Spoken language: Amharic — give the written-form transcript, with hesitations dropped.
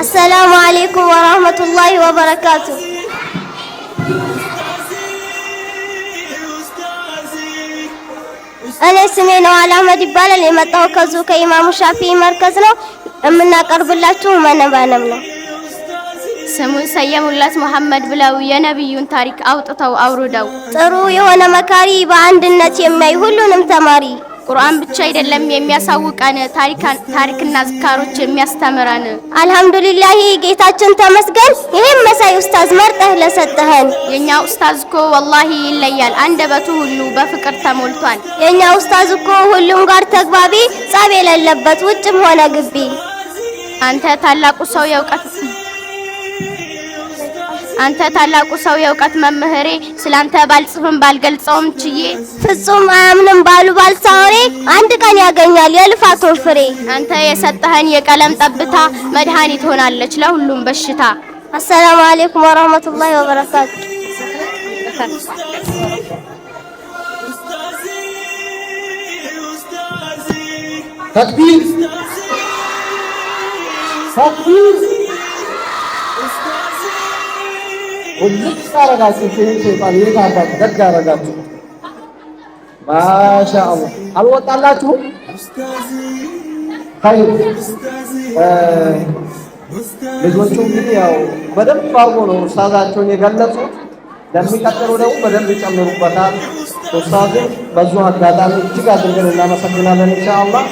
السلام عليكم ورحمة الله وبركاته. أنا اسمي نوال أحمد ይባላል የመጣው ከዚሁ ከኢማሙ ሻፊዒ መርከዝ ነው የምናቀርብላችሁ መነባነብ ነው። ስሙን ሰየሙላት መሐመድ ብለው የነብዩን ታሪክ አውጥተው አውርደው ጥሩ የሆነ መካሪ በአንድነት የሚያይ ሁሉንም ተማሪ ቁርአን ብቻ አይደለም የሚያሳውቀን ታሪክና ዝካሮች የሚያስተምረን። አልহামዱሊላህ ጌታችን ተመስገን ይሄን መሳይ ኡስታዝ መርጠህ ለሰጠህን። የኛ ኡስታዝ እኮ ወላሂ ይለያል አንደበቱ ሁሉ በፍቅር ተሞልቷል። የኛ ኡስታዝ እኮ ሁሉም ጋር ተግባቢ ጻብ የሌለበት ውጭም ሆነ ግቢ። አንተ ታላቁ ሰው የእውቀት መምህሬ ስላንተ ባልጽፍም ባልገልጸውም ችዬ ፍጹም አያምንም ባሉ ባልሳወሬ አንድ ቀን ያገኛል የልፋቱን ፍሬ። አንተ የሰጠህን የቀለም ጠብታ መድኃኒት ሆናለች ለሁሉም በሽታ። አሰላሙ አለይኩም ወራህመቱላሂ ወበረካቱ። ተክቢር ተክቢር ሁሉም ታረጋችሁ ሸይጣን ይታባችሁ ደጋረጋችሁ ማሻአላህ አልወጣላችሁ ኸይር ልጆቹ እንግዲህ ያው በደንብ አርጎ ነው ኡስታዛቸውን የገለጹት። ለሚቀጥለው ደግሞ በደንብ ይጨምሩበታል። ኡስታዝን በዙ አጋጣሚ እጅግ አድርገን እናመሰግናለን ኢንሻአላህ።